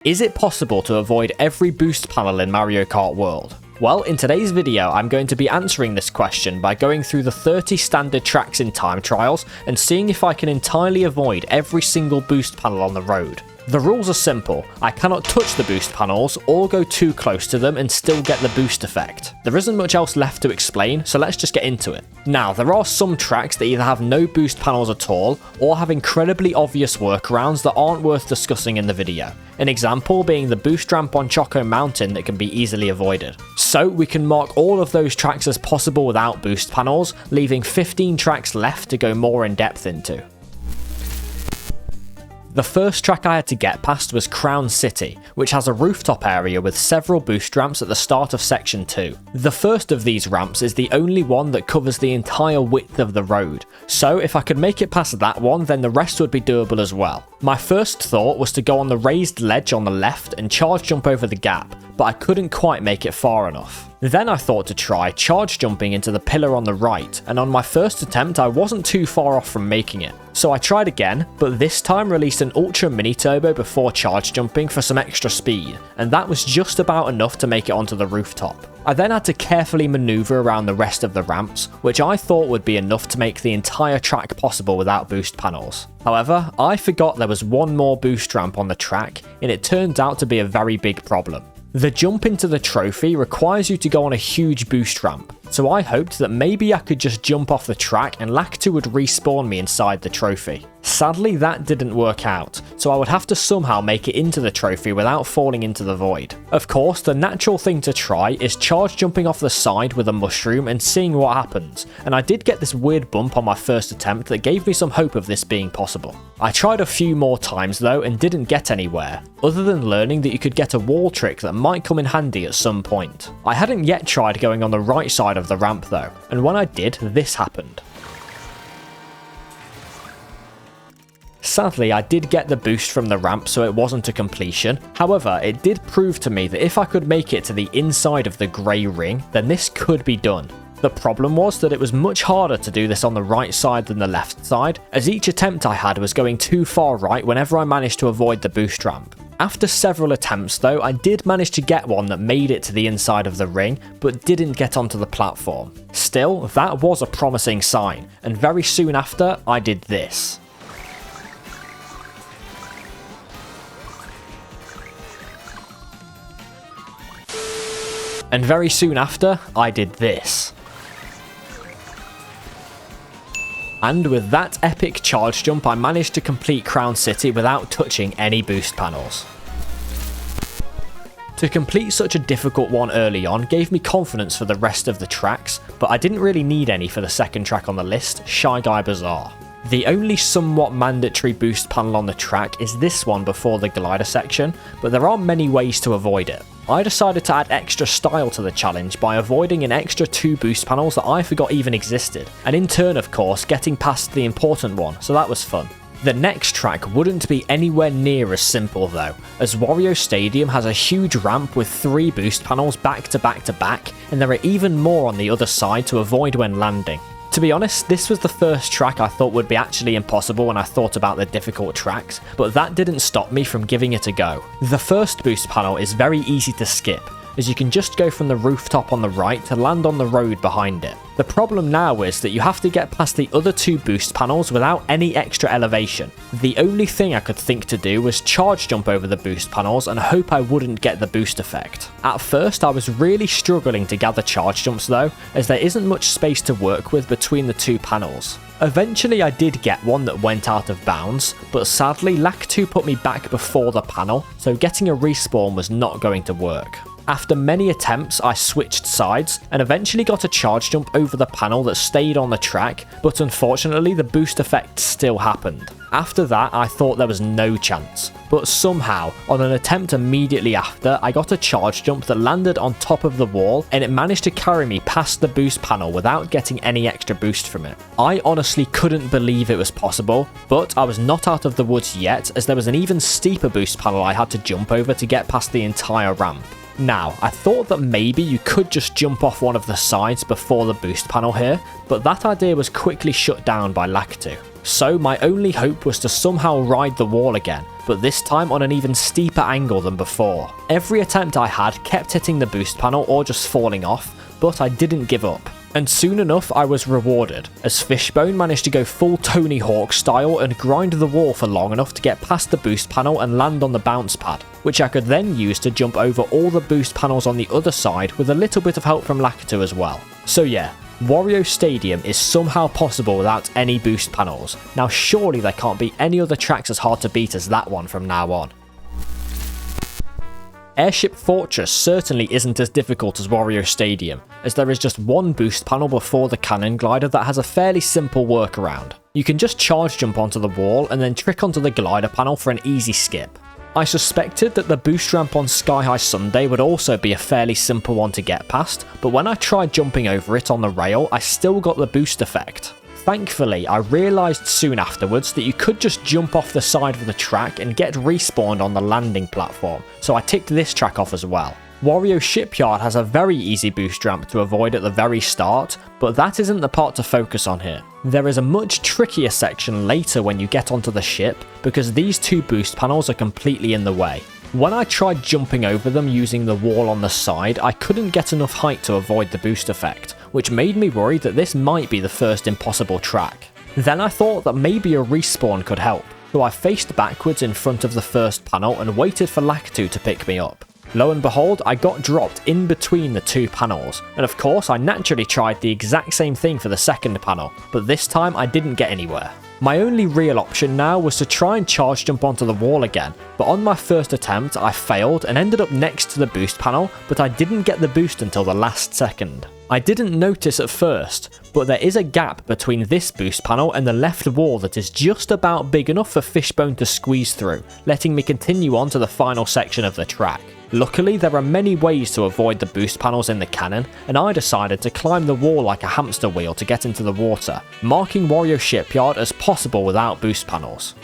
Is it possible to avoid every boost panel in Mario Kart World? Well, in today's video, I'm going to be answering this question by going through the 30 standard tracks in time trials and seeing if I can entirely avoid every single boost panel on the road. The rules are simple. I cannot touch the boost panels or go too close to them and still get the boost effect. There isn't much else left to explain, so let's just get into it. Now, there are some tracks that either have no boost panels at all or have incredibly obvious workarounds that aren't worth discussing in the video. An example being the boost ramp on Choco Mountain that can be easily avoided. So we can mark all of those tracks as possible without boost panels, leaving 15 tracks left to go more in depth into. The first track I had to get past was Crown City, which has a rooftop area with several boost ramps at the start of section 2. The first of these ramps is the only one that covers the entire width of the road, so if I could make it past that one, then the rest would be doable as well. My first thought was to go on the raised ledge on the left and charge jump over the gap, but I couldn't quite make it far enough. Then I thought to try charge jumping into the pillar on the right, and on my first attempt I wasn't too far off from making it. So I tried again, but this time released an ultra mini turbo before charge jumping for some extra speed, and that was just about enough to make it onto the rooftop. I then had to carefully maneuver around the rest of the ramps, which I thought would be enough to make the entire track possible without boost panels. However, I forgot there was one more boost ramp on the track, and it turned out to be a very big problem. The jump into the trophy requires you to go on a huge boost ramp, so I hoped that maybe I could just jump off the track and Lakitu would respawn me inside the trophy. Sadly, that didn't work out, so I would have to somehow make it into the trophy without falling into the void. Of course, the natural thing to try is charge jumping off the side with a mushroom and seeing what happens, and I did get this weird bump on my first attempt that gave me some hope of this being possible. I tried a few more times though and didn't get anywhere, other than learning that you could get a wall trick that might come in handy at some point. I hadn't yet tried going on the right side of the ramp though, and when I did, this happened. Sadly, I did get the boost from the ramp, so it wasn't a completion. However, it did prove to me that if I could make it to the inside of the grey ring, then this could be done. The problem was that it was much harder to do this on the right side than the left side, as each attempt I had was going too far right whenever I managed to avoid the boost ramp. After several attempts though, I did manage to get one that made it to the inside of the ring, but didn't get onto the platform. Still, that was a promising sign, and very soon after, I did this. And very soon after, I did this. And with that epic charge jump, I managed to complete Crown City without touching any boost panels. To complete such a difficult one early on gave me confidence for the rest of the tracks, but I didn't really need any for the second track on the list, Shy Guy Bazaar. The only somewhat mandatory boost panel on the track is this one before the glider section, but there are many ways to avoid it. I decided to add extra style to the challenge by avoiding an extra 2 boost panels that I forgot even existed, and in turn of course getting past the important one, so that was fun. The next track wouldn't be anywhere near as simple though, as Wario Stadium has a huge ramp with 3 boost panels back to back to back, and there are even more on the other side to avoid when landing. To be honest, this was the first track I thought would be actually impossible when I thought about the difficult tracks, but that didn't stop me from giving it a go. The first boost panel is very easy to skip, as you can just go from the rooftop on the right to land on the road behind it. The problem now is that you have to get past the other 2 boost panels without any extra elevation. The only thing I could think to do was charge jump over the boost panels and hope I wouldn't get the boost effect. At first I was really struggling to gather charge jumps though, as there isn't much space to work with between the 2 panels. Eventually I did get one that went out of bounds, but sadly Lakitu put me back before the panel, so getting a respawn was not going to work. After many attempts, I switched sides and eventually got a charge jump over the panel that stayed on the track, but unfortunately the boost effect still happened. After that, I thought there was no chance, but somehow, on an attempt immediately after, I got a charge jump that landed on top of the wall and it managed to carry me past the boost panel without getting any extra boost from it. I honestly couldn't believe it was possible, but I was not out of the woods yet, as there was an even steeper boost panel I had to jump over to get past the entire ramp. Now, I thought that maybe you could just jump off one of the sides before the boost panel here, but that idea was quickly shut down by Lakitu. So my only hope was to somehow ride the wall again, but this time on an even steeper angle than before. Every attempt I had kept hitting the boost panel or just falling off, but I didn't give up. And soon enough I was rewarded, as Fishbone managed to go full Tony Hawk style and grind the wall for long enough to get past the boost panel and land on the bounce pad, which I could then use to jump over all the boost panels on the other side with a little bit of help from Lakitu as well. So yeah, Wario Stadium is somehow possible without any boost panels. Now surely there can't be any other tracks as hard to beat as that one from now on. Airship Fortress certainly isn't as difficult as Wario Stadium, as there is just one boost panel before the cannon glider that has a fairly simple workaround. You can just charge jump onto the wall and then trick onto the glider panel for an easy skip. I suspected that the boost ramp on Sky High Sundae would also be a fairly simple one to get past, but when I tried jumping over it on the rail, I still got the boost effect. Thankfully, I realised soon afterwards that you could just jump off the side of the track and get respawned on the landing platform, so I ticked this track off as well. Wario Shipyard has a very easy boost ramp to avoid at the very start, but that isn't the part to focus on here. There is a much trickier section later when you get onto the ship, because these two boost panels are completely in the way. When I tried jumping over them using the wall on the side, I couldn't get enough height to avoid the boost effect, which made me worry that this might be the first impossible track. Then I thought that maybe a respawn could help, so I faced backwards in front of the first panel and waited for Lakitu to pick me up. Lo and behold, I got dropped in between the two panels, and of course I naturally tried the exact same thing for the second panel, but this time I didn't get anywhere. My only real option now was to try and charge jump onto the wall again, but on my first attempt I failed and ended up next to the boost panel, but I didn't get the boost until the last second. I didn't notice at first, but there is a gap between this boost panel and the left wall that is just about big enough for Fishbone to squeeze through, letting me continue on to the final section of the track. Luckily, there are many ways to avoid the boost panels in the cannon, and I decided to climb the wall like a hamster wheel to get into the water, marking Wario Shipyard as possible without boost panels.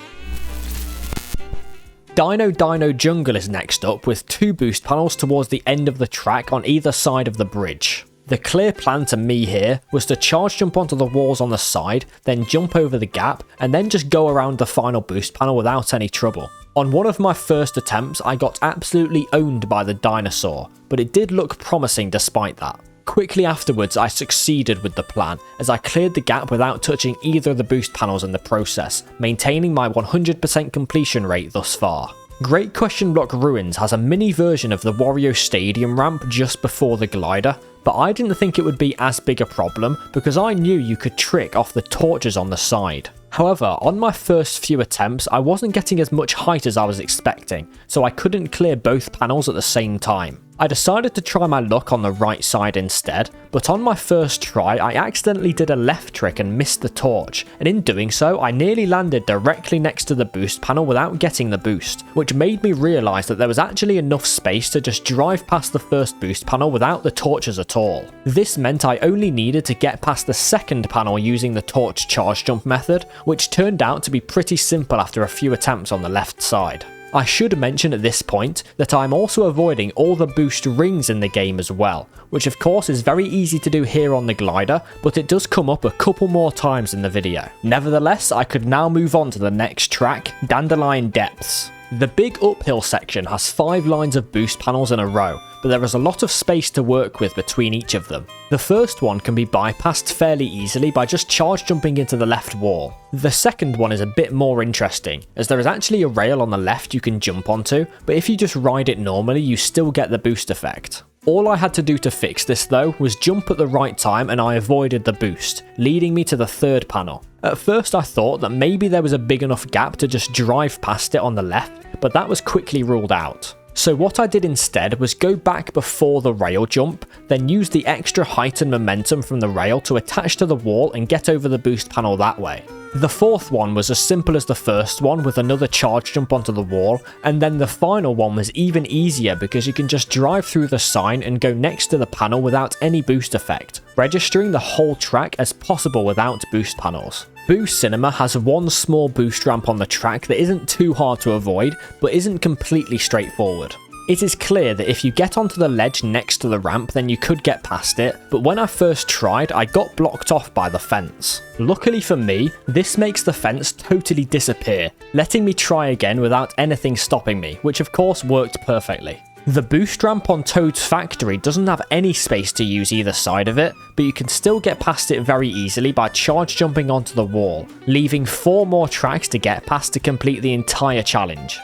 Dino Dino Jungle is next up with two boost panels towards the end of the track on either side of the bridge. The clear plan to me here was to charge jump onto the walls on the side, then jump over the gap, and then just go around the final boost panel without any trouble. On one of my first attempts, I got absolutely owned by the dinosaur, but it did look promising despite that. Quickly afterwards, I succeeded with the plan, as I cleared the gap without touching either of the boost panels in the process, maintaining my 100% completion rate thus far. Great Question Block Ruins has a mini version of the Wario Stadium ramp just before the glider, but I didn't think it would be as big a problem because I knew you could trick off the torches on the side. However, on my first few attempts, I wasn't getting as much height as I was expecting, so I couldn't clear both panels at the same time. I decided to try my luck on the right side instead, but on my first try I accidentally did a left trick and missed the torch, and in doing so I nearly landed directly next to the boost panel without getting the boost, which made me realise that there was actually enough space to just drive past the first boost panel without the torches at all. This meant I only needed to get past the second panel using the torch charge jump method, which turned out to be pretty simple after a few attempts on the left side. I should mention at this point that I'm also avoiding all the boost rings in the game as well, which of course is very easy to do here on the glider, but it does come up a couple more times in the video. Nevertheless, I could now move on to the next track, Dandelion Depths. The big uphill section has 5 lines of boost panels in a row, but there is a lot of space to work with between each of them. The first one can be bypassed fairly easily by just charge jumping into the left wall. The second one is a bit more interesting, as there is actually a rail on the left you can jump onto, but if you just ride it normally you still get the boost effect. All I had to do to fix this though was jump at the right time and I avoided the boost, leading me to the third panel. At first I thought that maybe there was a big enough gap to just drive past it on the left, but that was quickly ruled out. So what I did instead was go back before the rail jump, then use the extra height and momentum from the rail to attach to the wall and get over the boost panel that way. The fourth one was as simple as the first one with another charge jump onto the wall, and then the final one was even easier because you can just drive through the sign and go next to the panel without any boost effect, registering the whole track as possible without boost panels. Boost Cinema has one small boost ramp on the track that isn't too hard to avoid, but isn't completely straightforward. It is clear that if you get onto the ledge next to the ramp, then you could get past it, but when I first tried, I got blocked off by the fence. Luckily for me, this makes the fence totally disappear, letting me try again without anything stopping me, which of course worked perfectly. The boost ramp on Toad's factory doesn't have any space to use either side of it, but you can still get past it very easily by charge jumping onto the wall, leaving 4 more tracks to get past to complete the entire challenge.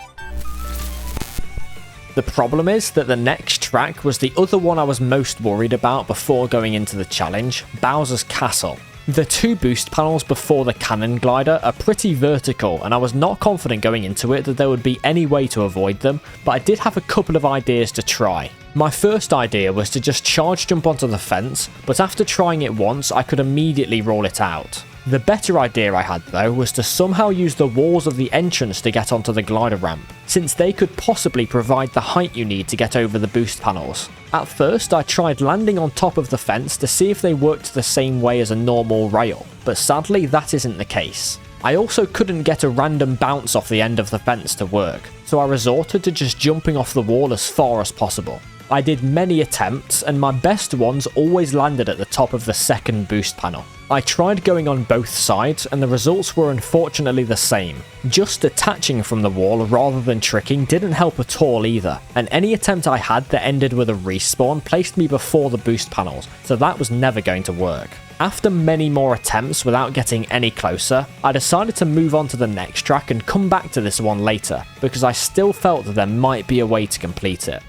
The problem is that the next track was the other one I was most worried about before going into the challenge, Bowser's Castle. The 2 boost panels before the cannon glider are pretty vertical, and I was not confident going into it that there would be any way to avoid them, but I did have a couple of ideas to try. My first idea was to just charge jump onto the fence, but after trying it once I could immediately roll it out. The better idea I had though was to somehow use the walls of the entrance to get onto the glider ramp, since they could possibly provide the height you need to get over the boost panels. At first I tried landing on top of the fence to see if they worked the same way as a normal rail, but sadly that isn't the case. I also couldn't get a random bounce off the end of the fence to work, so I resorted to just jumping off the wall as far as possible. I did many attempts, and my best ones always landed at the top of the second boost panel. I tried going on both sides, and the results were unfortunately the same. Just detaching from the wall rather than tricking didn't help at all either, and any attempt I had that ended with a respawn placed me before the boost panels, so that was never going to work. After many more attempts without getting any closer, I decided to move on to the next track and come back to this one later, because I still felt that there might be a way to complete it.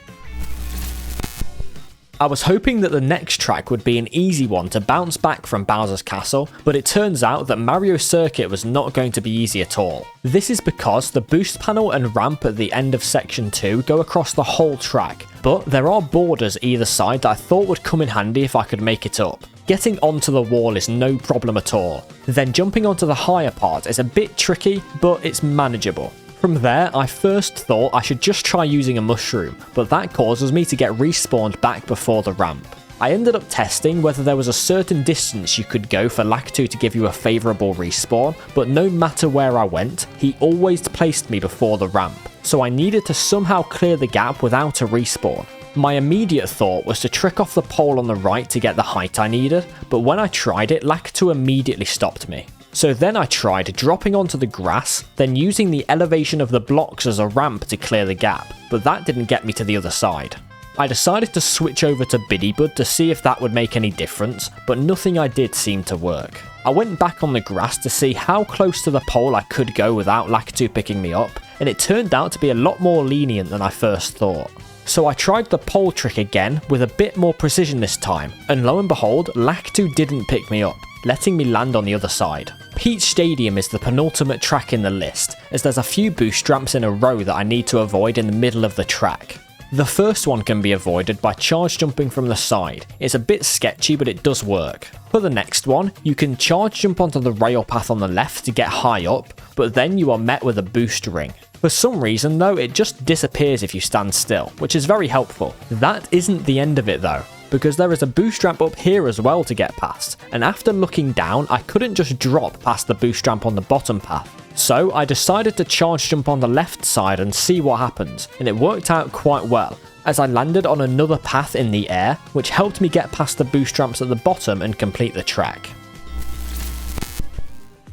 I was hoping that the next track would be an easy one to bounce back from Bowser's Castle, but it turns out that Mario Circuit was not going to be easy at all. This is because the boost panel and ramp at the end of section 2 go across the whole track, but there are borders either side that I thought would come in handy if I could make it up. Getting onto the wall is no problem at all, then jumping onto the higher part is a bit tricky, but it's manageable. From there, I first thought I should just try using a mushroom, but that causes me to get respawned back before the ramp. I ended up testing whether there was a certain distance you could go for Lakitu to give you a favourable respawn, but no matter where I went, he always placed me before the ramp, so I needed to somehow clear the gap without a respawn. My immediate thought was to trick off the pole on the right to get the height I needed, but when I tried it, Lakitu immediately stopped me. So then I tried dropping onto the grass, then using the elevation of the blocks as a ramp to clear the gap, but that didn't get me to the other side. I decided to switch over to Bidybud to see if that would make any difference, but nothing I did seemed to work. I went back on the grass to see how close to the pole I could go without Lakitu picking me up, and it turned out to be a lot more lenient than I first thought. So I tried the pole trick again with a bit more precision this time, and lo and behold, Lakitu didn't pick me up, letting me land on the other side. Peach Stadium is the penultimate track in the list, as there's a few boost ramps in a row that I need to avoid in the middle of the track. The first one can be avoided by charge jumping from the side. It's a bit sketchy, but it does work. For the next one, you can charge jump onto the rail path on the left to get high up, but then you are met with a boost ring. For some reason though, it just disappears if you stand still, which is very helpful. That isn't the end of it though, because there is a boost ramp up here as well to get past, and after looking down I couldn't just drop past the boost ramp on the bottom path. So I decided to charge jump on the left side and see what happens, and it worked out quite well, as I landed on another path in the air, which helped me get past the boost ramps at the bottom and complete the track.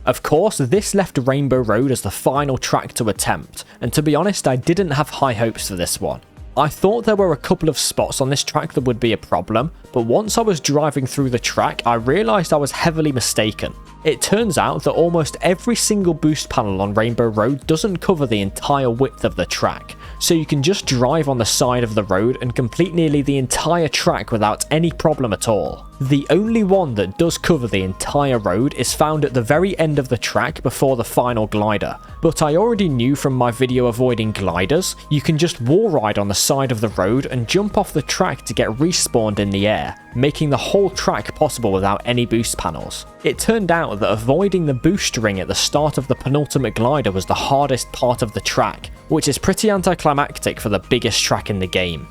Of course, this left Rainbow Road as the final track to attempt, and to be honest, I didn't have high hopes for this one. I thought there were a couple of spots on this track that would be a problem, but once I was driving through the track, I realised I was heavily mistaken. It turns out that almost every single boost panel on Rainbow Road doesn't cover the entire width of the track, so you can just drive on the side of the road and complete nearly the entire track without any problem at all. The only one that does cover the entire road is found at the very end of the track before the final glider, but I already knew from my video avoiding gliders, you can just wall ride on the side of the road and jump off the track to get respawned in the air, making the whole track possible without any boost panels. It turned out that avoiding the boost ring at the start of the penultimate glider was the hardest part of the track, which is pretty anticlimactic for the biggest track in the game.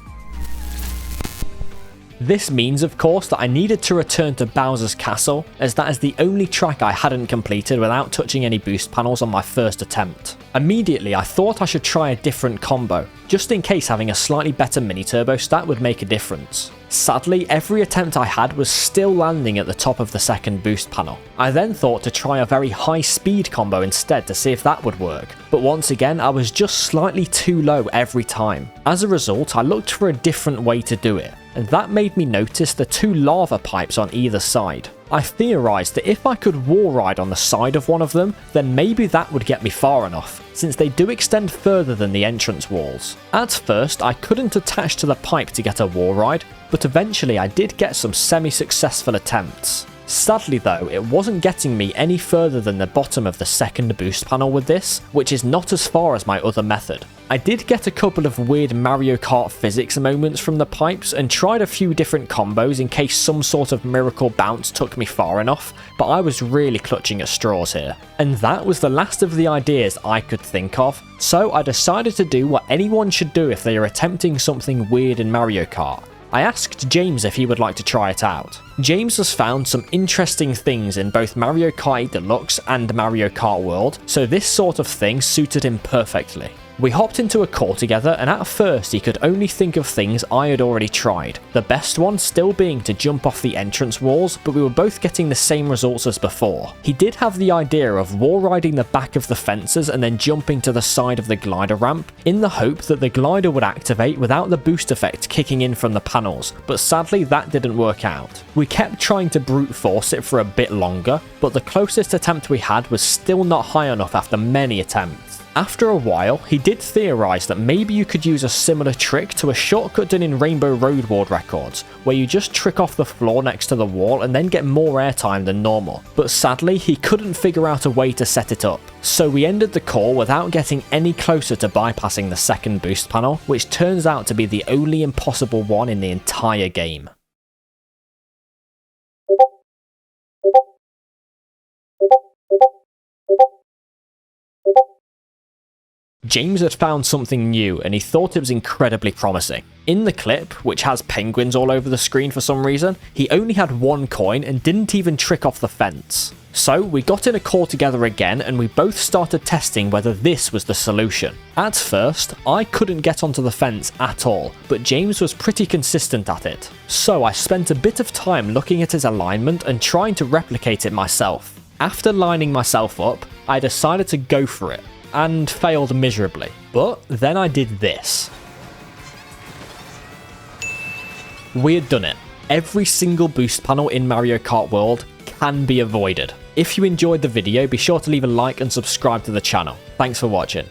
This means, of course, that I needed to return to Bowser's Castle, as that is the only track I hadn't completed without touching any boost panels on my first attempt. Immediately, I thought I should try a different combo, just in case having a slightly better mini turbo stat would make a difference. Sadly, every attempt I had was still landing at the top of the second boost panel. I then thought to try a very high speed combo instead to see if that would work, but once again I was just slightly too low every time. As a result, I looked for a different way to do it, and that made me notice the two lava pipes on either side. I theorised that if I could wall ride on the side of one of them, then maybe that would get me far enough, since they do extend further than the entrance walls. At first, I couldn't attach to the pipe to get a wall ride, but eventually I did get some semi-successful attempts. Sadly though, it wasn't getting me any further than the bottom of the second boost panel with this, which is not as far as my other method. I did get a couple of weird Mario Kart physics moments from the pipes and tried a few different combos in case some sort of miracle bounce took me far enough, but I was really clutching at straws here. And that was the last of the ideas I could think of, so I decided to do what anyone should do if they are attempting something weird in Mario Kart. I asked James if he would like to try it out. James has found some interesting things in both Mario Kart 8 Deluxe and Mario Kart World, so this sort of thing suited him perfectly. We hopped into a call together, and at first he could only think of things I had already tried, the best one still being to jump off the entrance walls, but we were both getting the same results as before. He did have the idea of wall riding the back of the fences and then jumping to the side of the glider ramp, in the hope that the glider would activate without the boost effect kicking in from the panels, but sadly that didn't work out. We kept trying to brute force it for a bit longer, but the closest attempt we had was still not high enough after many attempts. After a while, he did theorise that maybe you could use a similar trick to a shortcut done in Rainbow Road World Records, where you just trick off the floor next to the wall and then get more airtime than normal, but sadly he couldn't figure out a way to set it up. So we ended the call without getting any closer to bypassing the second boost panel, which turns out to be the only impossible one in the entire game. James had found something new and he thought it was incredibly promising. In the clip, which has penguins all over the screen for some reason, he only had one coin and didn't even trick off the fence. So we got in a call together again and we both started testing whether this was the solution. At first, I couldn't get onto the fence at all, but James was pretty consistent at it. So I spent a bit of time looking at his alignment and trying to replicate it myself. After lining myself up, I decided to go for it, and failed miserably. But then I did this. We had done it. Every single boost panel in Mario Kart World can be avoided. If you enjoyed the video, be sure to leave a like and subscribe to the channel. Thanks for watching.